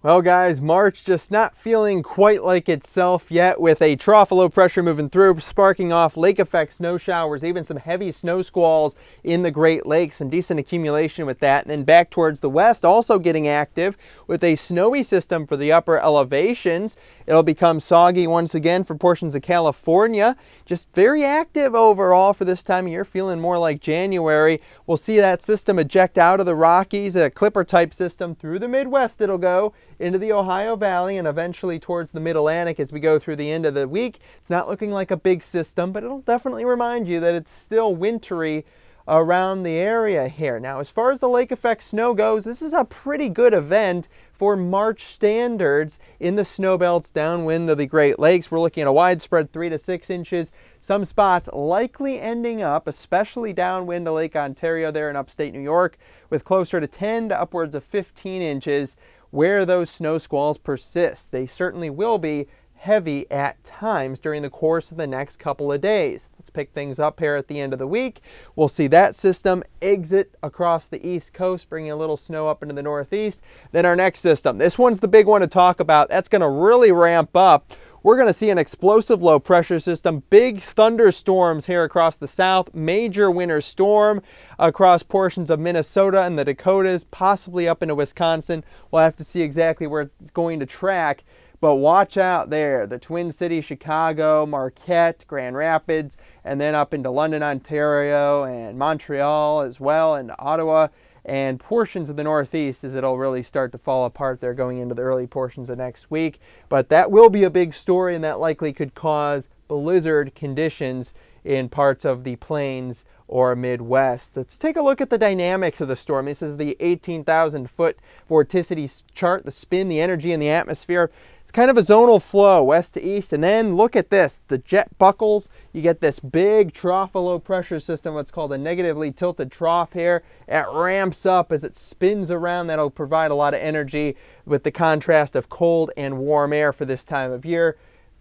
Well guys, March just not feeling quite like itself yet, with a trough of low pressure moving through, sparking off lake effect snow showers, even some heavy snow squalls in the Great Lakes, some decent accumulation with that. And then back towards the west, also getting active with a snowy system for the upper elevations. It'll become soggy once again for portions of California. Just very active overall for this time of year, feeling more like January. We'll see that system eject out of the Rockies, a clipper type system through the Midwest it'll go, into the Ohio Valley, and eventually towards the Mid-Atlantic as we go through the end of the week. It's not looking like a big system, but it'll definitely remind you that it's still wintry around the area here. Now, as far as the lake effect snow goes, this is a pretty good event for March standards in the snow belts downwind of the Great Lakes. We're looking at a widespread 3 to 6 inches. Some spots likely ending up, especially downwind of Lake Ontario there in upstate New York, with closer to 10 to upwards of 15 inches where those snow squalls persist. They certainly will be heavy at times during the course of the next couple of days. Let's pick things up here at the end of the week. We'll see that system exit across the east coast, bringing a little snow up into the northeast. Then our next system, this one's the big one to talk about. That's going to really ramp up. We're going to see an explosive low pressure system, big thunderstorms here across the south, major winter storm across portions of Minnesota and the Dakotas, possibly up into Wisconsin. We'll have to see exactly where it's going to track, but watch out there. The Twin Cities, Chicago, Marquette, Grand Rapids, and then up into London, Ontario, and Montreal as well, and Ottawa, and portions of the Northeast as it'll really start to fall apart there going into the early portions of next week. But that will be a big story, and that likely could cause blizzard conditions in parts of the plains or Midwest. Let's take a look at the dynamics of the storm. This is the 18,000 foot vorticity chart, the spin, the energy in the atmosphere. It's kind of a zonal flow west to east, and then look at this, the jet buckles. You get this big trough of low pressure system, what's called a negatively tilted trough here. It ramps up as it spins around. That'll provide a lot of energy with the contrast of cold and warm air for this time of year.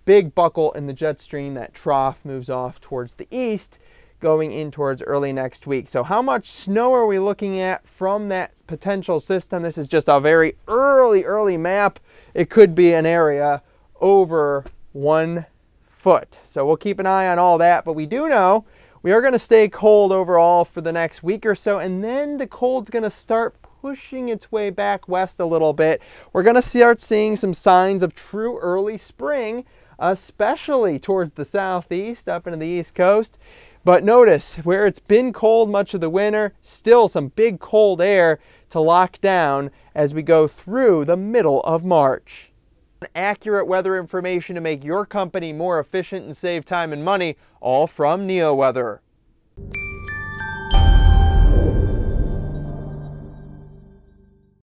Big buckle in the jet stream. That trough moves off towards the east, going in towards early next week. So how much snow are we looking at from that potential system? This is just a very early map. It could be an area over 1 foot. So we'll keep an eye on all that, but we do know we are going to stay cold overall for the next week or so, and then the cold's going to start pushing its way back west a little bit. We're going to start seeing some signs of true early spring, especially towards the southeast, up into the east coast. But notice, where it's been cold much of the winter, still some big cold air to lock down as we go through the middle of March. Accurate weather information to make your company more efficient and save time and money, all from NeoWeather.